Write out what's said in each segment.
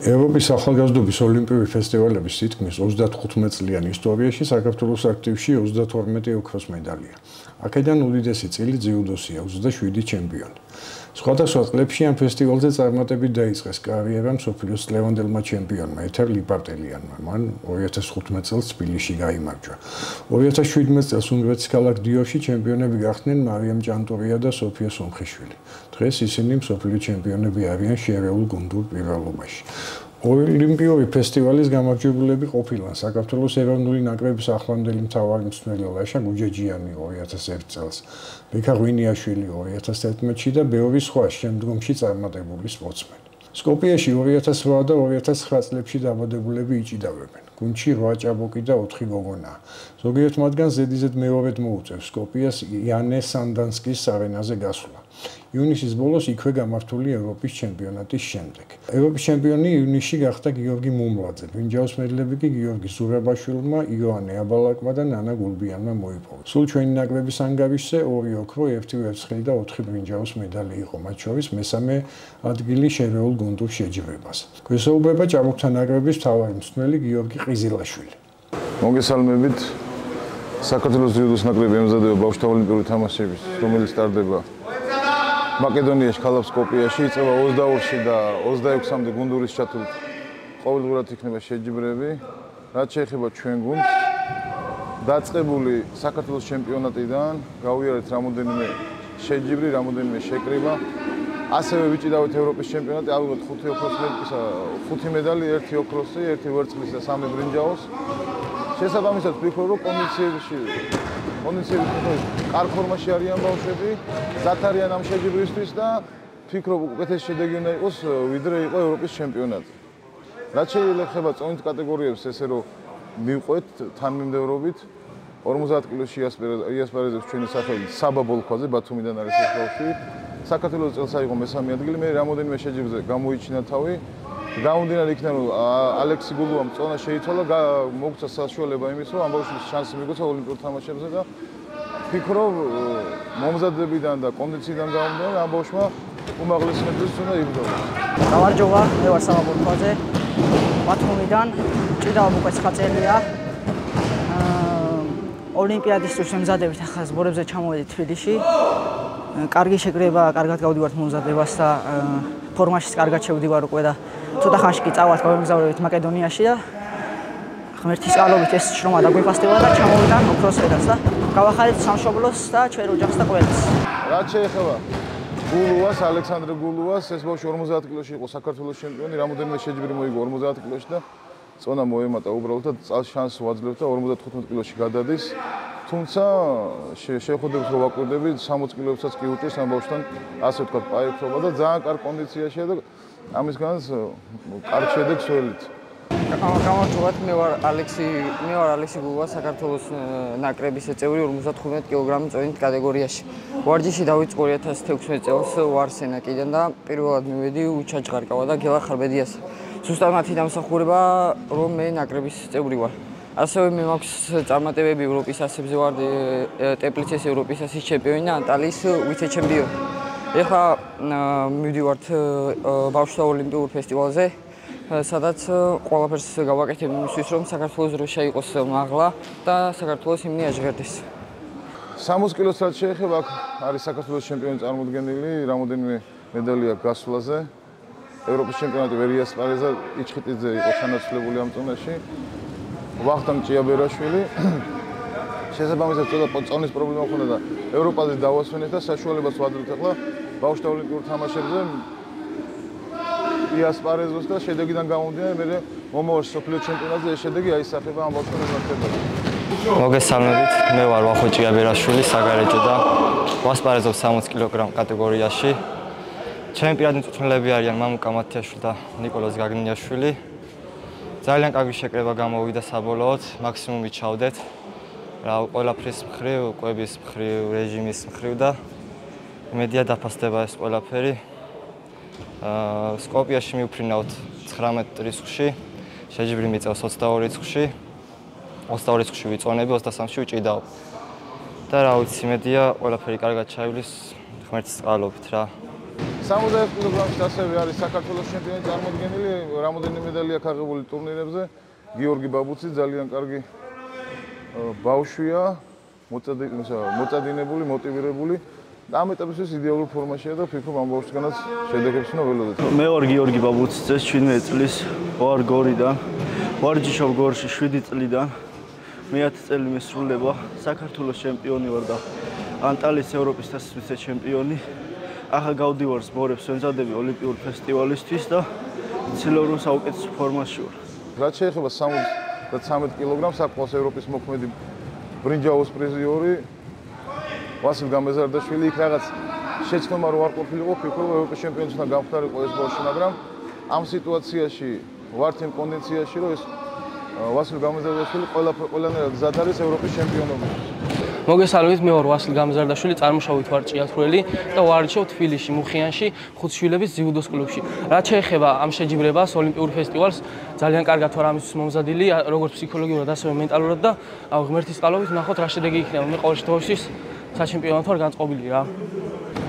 ევროპის ახალგაზრდობის ოლიმპიური ფესტივალების თითქმის 35 წლიანი ისტორიაში საქართველოს აქტივში 32 ოქროს მედალია. აქედან უდიდესი წილი ძიუდოსია 27 ჩემპიონი. სხვადასხვა წლებში ამ ფესტივალზე წარმატებით დაიწყეს კარიერა მსოფლიოს წლევანდელმა ჩემპიონმა ეთერ ლიპარტელიანმა. მან 2015 წელს თბილისში გაიმარჯვა. 2017 წელს უნგრეთის ქალაქ დიოში ჩემპიონები გახდნენ მარიამ ჭანტურია და სოფია სომხიშვილი. დღეს ისინი მსოფლიო ჩემპიონები არიან შერეულ გუნდურ პირველობაში. ოლიმპიური ფესტივალის გამარჯვებულები ყოფილან საქართველოს ეროვნული ნაკრების ახლანდელი მთავარი მწვრთნელი ლაშა გუჯეჯიანი 2001 წელს, ბექა ღვინიაშვილი 2011-ში და ბევრი სხვა შემდგომში წარმატებული სპორტსმენი. სკოპიაში 2008 და 2009 წლებში დაბადებულები იჭიდავებენ. გუნდში 8 ჭაბუკი და 4 გოგონაა. ზოგიერთ მათგანს ზედიზედ მეორედ მოუწევს სკოპიას იანე სანდანსკის არენაზე გასვლა. ივნისის ბოლოს იქვე გამართული ევროპის ჩემპიონატის შემდეგ. ევროპის ჩემპიონი ივნისში გახდა გიორგი მუმლაძე, ბრინჯაოს მედლები კი გიორგი ზურაბაშვილმა, იოანე აბალაკმა და ნანა გულბიანმა მოიპოვა. სულ ჩვენი ნაკრების ანგარიშზე 2 ოქრო, 1 ვერცხლი და 4 ბრინჯაოს მედალი იყო, მათ შორის მესამე ადგილი შერეულ გუნდურ შეჯიბრებას. გვესაუბრება ჭაბუკთა ნაკრების მთავარი მწვრთნელი გიორგი ყიზილაშვილი. მოგესალმებით. საქართველოს ძიუდოს ნაკრები ემზადება ბავშვთა ოლიმპიური თამაშების, რომელიც ტარდება მაკედონიაში, ქალაქ სკოპიაში, იწყება 22-ში და 26-მდე გუნდურის ჩათვლით ყოველდღურად იქნება შეჯიბრები. რაც შეეხება ჩვენ გუნდს, დაწყებული საქართველოს ჩემპიონატიდან გავიარეთ რამოდენიმე შეჯიბრი, რამოდენიმე შეკრება. ასევე ვიჭიდავთ ევროპის ჩემპიონატი, ავიღოთ 5 მედალი, 1 ოქროსი, 1 ვერცხლის და 3 ბრინჯაოს. შესაბამისად ვფიქრობ, რომ კონდიციებში კარგ ფორმაში არიან ბავშვები, მზად არიან ამ შეჯიბრისთვის და ვფიქრობ, უკეთესი შედეგი უნდა იყოს, ვიდრე იყო ევროპის ჩემპიონატი. რაც შეეხება წონით კატეგორიებს, ესე რომ მივყვეთ თანმიმდევრობით 50 კილოში იასპარეზებს ჩვენი სახელით საბა ბოლქვაძე, ბათუმიდან არის ეს ბავშვი. საქართველოს წელს აიღო მესამე ადგილი, მე რამოდენიმე შეჯიბრზე გამოიჩინა თავი. გამომდინარე იქიდან რომ ალექსი გულუამ წონა შეიცვალა, მოგცა საშუალება იმის, რომ ამ ბავშვს შანსი მიგოცა ოლიმპიურ თამაშებზე და ვფიქრობ, მომზადებიდან და კონდიციიდან გამომდინარე ამ ბავშვმა უმაღლესი მედლის უნდა იბრძოლა. გამარჯობა, მე ვარ საბა ბოლქვაძე. ბათუმიდან ჭიდავა უკვე 9 წელია. ოლიმპიადისთვის ვემზადებით ახლა ზღურებზე ჩამოვედი თბილისში. კარგი შეკრება, კარგად გავდივართ მომზადებას და ფორმაშიც კარგად შევდივარ უკვე და ცოტა ხანში კი წავალთ გავემგზავრებით მაკედონიაში და ღმერთის წყალობით ეს შრომა დაგვიფასდება და ჩამოვიდან ოქროს მედალს და გავახალეთ სამშობლოს და ჩვენ ოჯახს და ყველას. რაც შეეხება გულუას, ალექსანდრე გულუას, ეს ბავშვი 50 კილოში იყო საქართველოს ჩემპიონი, რამოდენიმე შეჯიბრი მოიგო 50 კილოში და წონა მოემატა უბრალოდ და წელს შანსს ვაძლევთ და 55 კილოში გადადის. თუმცა შევხვდებით რომ ვაკვირდები 60 კილოებსაც კი უჭირს ამ ბავშვთან, ასე ვთქვათ, პაექრობა და ძალიან კარგ კონდიციაშია და ამის განს კარგ შედეგს ველით. გამარჯობათ, მე ვარ ალექსი გულუა, საქართველოს ნაკრების წევრი 55 კილოგრამის წონით კატეგორიაში. ვარჯიში დავიწყო 2016 წელს ვარსენაკიდან და პირველად მივედი უჩაჯღარკავა და გელა ხარბედიას. ზუსტად მათი დამსახურება რომ მე ნაკრების წევრი ვარ. ასევე მე მაქვს წარმატებები ევროპის ასებზე ვარ, ტეპლიცეს ევროპის ასის ჩემპიონი და ანტალიის ვიცე-ჩემპიონი. ეხლა მივდივართ ბავშვთა ოლიმპიურ ფესტივალზე, სადაც ყველაფერს გავაკეთებ იმისთვის, რომ საქართველოს დროშა იყოს მაღლა და საქართველოს ჰიმნი აჟღერდეს. 60 კილოს რაც შეეხება, აქ არის საქართველოს ჩემპიონი წარმოდგენილი, რამოდენიმე მედალი აქვს გასვლაზე. ევროპის ჩემპიონატი ვერ იასპარეზა, იჩხიტიძე იყო თანაცვლებული ამ წონაში. ვახტანგ ჭიაბერაშვილი შესაბამისად წონის პრობლემა ჰქონდა და ევროპაზე დავასვენეთ და საშუალებას ვადრებთ ახლა ბავშვთა ოლიმპიურ თამაშებზე იასპარეზოს და შედეგიდან გამომდინარე მე მომავალ სოფლიო ჩემპიონატზე ეს შედეგი აისახება ამ ბავშვთა მიმართებაში. მოგესალმებით, მე ვარ ვახო ჭიაბერაშვილი, საგარეჯო და ვასპარეზობ 60 კილოგრამ კატეგორიაში. ჩემი პირადი მწვრთნელები არიან მამუკა მათიაშვილი და ნიკოლოზ გაგნიაშვილი. ძალიან კარგი შეკრება გამოვიდა საბოლოოდ, მაქსიმუმი ჩავდეთ. რა ყველაფრის მხრივ, კვების მხრივ, რეჟიმის მხრივ და მედია დაფასდება ეს ყველაფერი. სკოპიაში მივფრინავთ 19 რიცხვში, შეჯიბრი მიწევს 22 რიცხვში. 22 რიცხვში ვიწონები, 23-ში ვჭიდავ. და რა ვიცი, მედია ყველაფერი კარგად ჩაივლის ღმერთის წყალობით რა. 71 კილოგრამში ასევე არის საქართველოს ჩემპიონი წარმოდგენილი, რამოდენიმე მედალი აქვს აღებული ტურნირებზე. გიორგი ბაბუცი ძალიან კარგი ბავშვია, მოწადინებული, მოტივირებული და ამ ეტაპისთვის იდეალურ ფორმაშია და ვფიქრობ ამ ბავშვისგანაც შედეგებს უნდა ველოდეთ. მე ვარ გიორგი ბაბუცი, წეს 17 წლის, ვარ გორიდან, ვარჯიშობ გორში 7 წლიდან. მე 10 წელი მისრულება, საქართველოს ჩემპიონი ვარ და ანტალიის ევროპის თასის ჩემპიონი. ახლა გავდივარ ზბორებს, ვემზადები ოლიმპიურ ფესტივალისთვის და ცდილობ რომ საუკეთესო ფორმაში ვარ. რაც შეეხება 73 კილოგრამს, საქართველოს ევროპის მოქმედი ბრინჯაოს პრიზიორი ვასილ გამეზარდაშვილი იქ რაღაც შეცდომა რო არ ყოფილიყო, ვფიქრობ ევროპის ჩემპიონის უნდა გამختارიყო ეს ბავშვი, მაგრამ ამ სიტუაციაში ვართ იმ კონდიციაში, რომ ეს ვასილ გამეზარდაშვილი ყველანაირად გზად არის ევროპის ჩემპიონობისთვის. მოგესალმებით, მე ვარ ვასილ გამეზარდაშვილი, წარმოშობით ვარ ჭიათურელი და ვარჯიშობ თბილისში, მუხიანში, ხუთშვილების ძიუდოს კლუბში. რაც შეეხება ამ შეჯიბრებას, ოლიმპიურ ფესტივალს, ძალიან კარგად ვარ ამისთვის მომზადილი, როგორც ფსიქოლოგიურად, ასევე მენტალურად და ღმერთის წყალობით ვნახოთ რა შედეგი იქნება. მე ყოველ შემთხვევაში საჩემპიონოდ ვარ განწყობილი რა.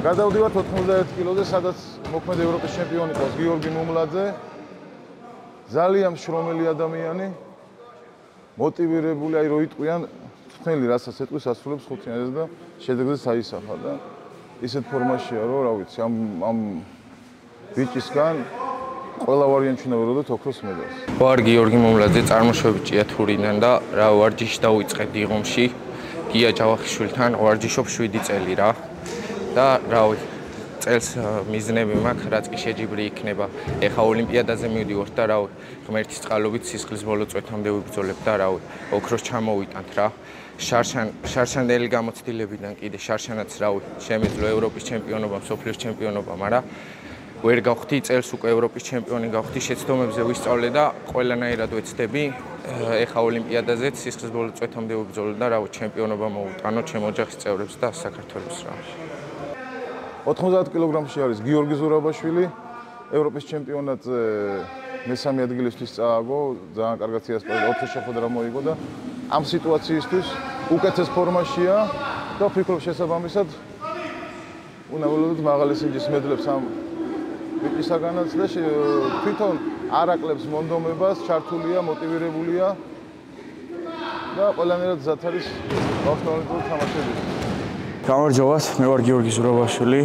გადავდივართ 91 კილოზე, სადაც მოქმედი ევროპის ჩემპიონი ყავს გიორგი მუმლაძე. ძალიან შრომელი ადამიანი, მოტივირებული, აი რო იტყვიან თითქმის რასაც ეტყვის ასრულებს ხუთიანს და შედეგზე საისახა და ისეთ ფორმაშია რომ რა ვიცი ამ ბიჭისგან ყველა ვარიანტი უნდა ველოდოთ ოქროს მედალს. ვარ გიორგი მუმლაძე, წარმოშობით ჭიათურიდან და რა ვარჯიში დავიწყე დიღომში გია ჯავახიშვილთან, ვარჯიშობ 7 წელი რა და რა ვიცი წელს მიზნები მაქვს, რაც კი შეჯიბრი იქნება. ეხა ოლიმპიადაზე მივდივართ და რა ღმერთის წყალობით სისხლის ბოლო წვეთამდე ვიბრძოლებ და რა ოქროს ჩამოვიტანთ რა. შარშანდელი გამოცდილებიდან კიდე შარშანაც რა შემიძლია ევროპის ჩემპიონობა, მსოფლიოს ჩემპიონობა, მაგრამ ვერ გავხდი წელს უკვე ევროპის ჩემპიონი გავხდი, შეცდომებზე ვისწავლე და ყველანაირად ვეცდები. ეხა ოლიმპიადაზეც სისხლის ბოლო წვეთამდე ვიბრძოლე და რა ჩემპიონობა მოვუტანო ჩემ ოჯახის წევრებს და საქართველოს რა. 90 კილოგრამში არის გიორგი ზურაბაშვილი, ევროპის ჩემპიონატზე მესამე ადგილისთვის წააგო, ძალიან კარგად იასპარეზა, 4 შეხვედრა მოიგო და ამ სიტუაციისთვის უკეთეს ფორმაშია და ვფიქრობ შესაბამისად უნდა ველოდოთ მაღალი სინჯის მედლებს ამ ბიჭისაგანაც და თვითონ არ აკლებს მონდომებას, ჩართულია, მოტივირებულია და ყველანაირად გზად არის ბავშვთა თამაშების. გამარჯობათ, მე ვარ გიორგი ზურაბაშვილი,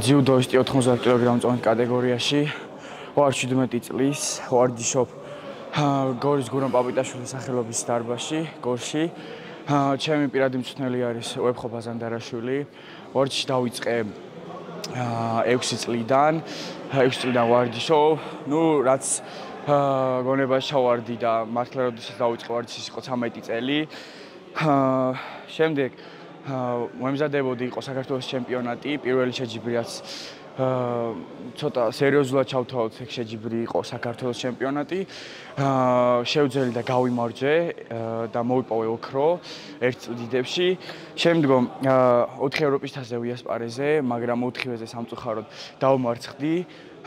ძიუდოისტი 90 კილოგრამ წონით კატეგორიაში, ვარ 17 წლის, ვარჯიშობ გორის გურამ პაპიტაშვილის სახელობის დარბაზში, გორში. ჩემი პირადი მწვრთნელი არის ვებხო ბაზანდარაშვილი. ვარჯიში დავიწყე 6 წლიდან ვარჯიშობ. ნუ რაც გონებაში ჩავარდი და მართლა როდესაც დავიწყე ვარჯიშის იყო 13 წელი. შემდეგ მომზადებოდი იყო საქართველოს ჩემპიონატი, პირველი შეჯიბრიაც ცოტა სერიოზულად ჩავთავოთ, ეგ შეჯიბრი იყო საქართველოს ჩემპიონატი. შევძელი და გავიმარჯვე და მოვიპოვე ოქრო ერთ წლიდებში. შემდგომ 4 ევროპის თასზე ვიასპარეზე, მაგრამ 4-ვეზე სამწუხაროდ დავმარცხდი.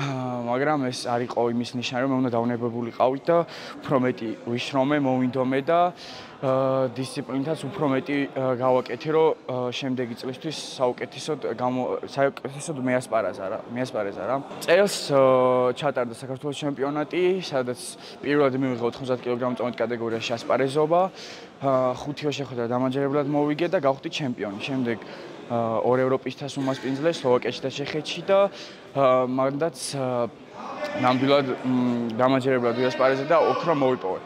მაგრამ ეს არ იყო იმის ნიშანი, რომ მე უნდა დავნებებულიყავით და უფრო მეტი ვიშრომე, მოვინდომე და დისციპლინითაც უფრო მეტი გავაკეთე, რომ შემდეგი წლისთვის საუკეთესოდ მეასპარეზა რა. წელს ჩატარდა საქართველოს ჩემპიონატი, სადაც პირველად მივიღე 90 კილოგრამ წონით კატეგორიაში ასპარეზობა. 5 შეხვედრა დამაჯერებლად მოვიგე და გავხდი ჩემპიონი. შემდეგ 2 ევროპის თასს უმასპინძლე სლოვაკეთში და ჩეხეთში და მანდაც ნამდვილად დამაჯერებლად ვიასპარეზე და ოქრო მოვიპოვე.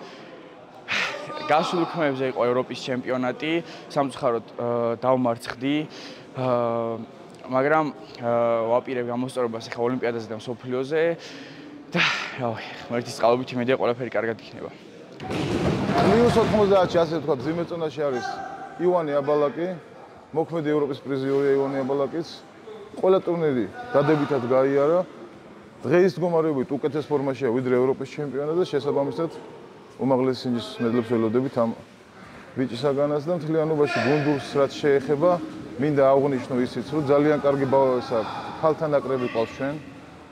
გასულ ქმებზე იყო ევროპის ჩემპიონატი, სამწუხაროდ დავმარცხდი, მაგრამ ვაპირებ გამოსწორებას ახლა ოლიმპიადაზე და მსოფლიოზე და ღმერთის წყალობით იმედია ყველაფერი კარგად იქნება. +90-ში ასე ვთქვათ, ზიმეწონაში არის ივანე აბალაკი, მოქმედი ევროპის პრიზიორია ივანე აბალაკიც. ყველა ტურნირი დადებითად გაიარა. დღეის მდგომარეობით უკეთეს ფორმაშია ვიდრე ევროპის ჩემპიონატზე, შესაბამისად უმაღლესი სინჯის მედლებს ველოდებით ამ ბიჭისაგანაც და მთლიანობაში გუნდურს რაც შეეხება, მინდა აღვნიშნო ისიც, რომ ძალიან კარგი ქალთა ნაკრები ყავს ჩვენ.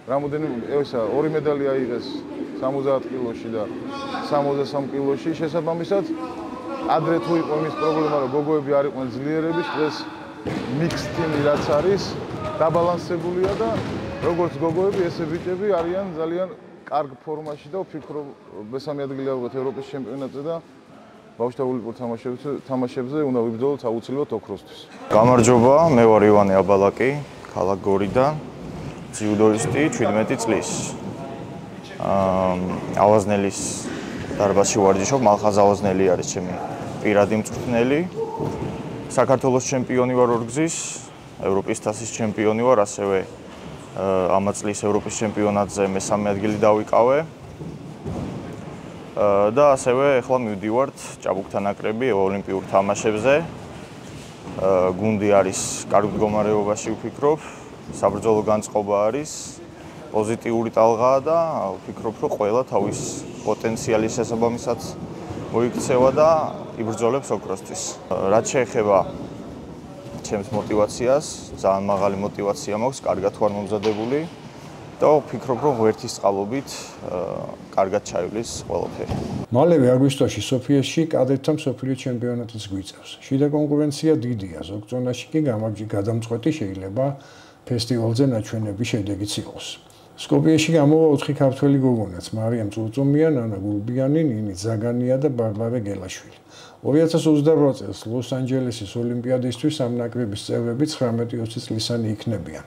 რამოდენიმე 2 მედალი აიღეს 70 კილოში და 63 კილოში. შესაბამისად ადრე თუ იყო იმის პრობლემა, რომ გოგოები არ იყვნენ ძლიერები, დღეს მიქს ტიმი რაც არის, დაბალანსებულია და როგორც გოგოები, ესე ბიჭები არიან ძალიან კარგ ფორმაში და ვფიქრობ, მესამე ადგილი ავიღოთ ევროპის ჩემპიონატზე და ბავშვთა ულიპურ თამაშებზე უნდა ვიბრძოლოთ აუცილებლად ოქროსთვის. გამარჯობა, მე ვარ ივანე აბალაკი, ქალაქ გორიდან, ძიუდოისტი 17 წლის. ავაზნელის დარბაზში ვარჯიშობ, მალხაზ ავაზნელი არის ჩემი პირადი მწვრთნელი. საქართველოს ჩემპიონი ვარ ორგზის, ევროპის თასის ჩემპიონი ვარ, ასევე ამ წლის ევროპის ჩემპიონატზე მესამე ადგილი დავიკავე. და ასევე ახლა მივდივართ ჭაბუკთა ნაკრები ოლიმპიურ თამაშებზე. გუნდი არის კარგ მდგომარეობაში ვფიქრობ, საბრძოლო განწყობა არის, პოზიტიური ტალღაა და ვფიქრობ, რომ ყველა თავის პოტენციალის შესაბამისად მოიქცევა და იბრძოლებს ოქროსთვის. რაც შეეხება ჩემს მოტივაციას, ძალიან მაღალი მოტივაცია მაქვს, კარგად ვარ მომზადებული და ვფიქრობ, რომ ღერთის წყალობით კარგად ჩაივლის ყველაფერი. მალევე აგვისტოში სოფიაში კადეტთა მსოფლიო ჩემპიონატიც გვიწევს. შიდა კონკურენცია დიდია, ზოგ ზონაში კი გადამწყვეტი შეიძლება ფესტივალზე ნაჩვენების შედეგიც იყოს. სკოპიეში გამოვა 4 ქართველი გოგონაც: მარიამ წურწუმია, ნანა გულბიანი, ნინი ზაგანია და ბარბარე გელაშვილი. 2028 წელს ლოს-ანჯელესის ოლიმპიადისთვის ამ ნაკრების წევრები 19-20 წლისანი იქნებიან.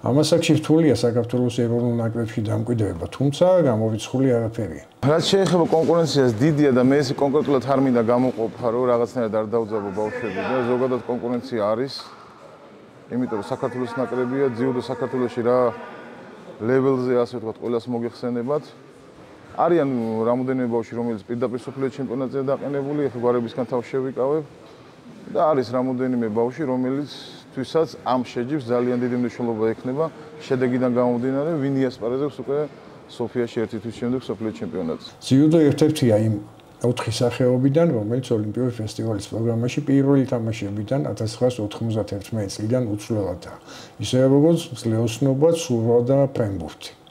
ამას აქში რთულია საქართველოს ეროვნულ ნაკრებში დამკვიდრება, თუმცა გამორიცხული არაფერია. რაც შეეხება კონკურენციას, დიდია და მე ესე კონკრეტულად არ მინდა გამოყოფა, რომ რაღაცნაირად არ დავძაბო ბავშვები და ზოგადად კონკურენცია არის. იმიტომ რომ საქართველოს ნაკრებია, ძიუდო საქართველოში რა ლეველზე ასე ვთქვათ, ყველას მოგეხსენებათ. არიან რამოდენიმე ბავშვი, რომელიც პირდაპირ სოფლიო ჩემპიონატზე დაყენებული, ეხლა გვარებისგან თავს შევიკავებ და არის რამოდენიმე ბავშვი, რომელიცთვისაც ამ შეჯიბს ძალიან დიდი მნიშვნელობა ექნება შედეგიდან გამომდინარე, ვინ იასპარეზებს უკვე სოფიაში ერთი თვის შემდეგ სოფლიო ჩემპიონატზე. ძიუდო ერთ-ერთია იმ 4 სახეობიდან, რომელიც ოლიმპიური ფესტივალის პროგრამაში პირველი თამაშებიდან 1991 წლიდან უცვლელადაა. ისევე როგორც ძლეოსნობა, ცურვა და ფრენბურთი.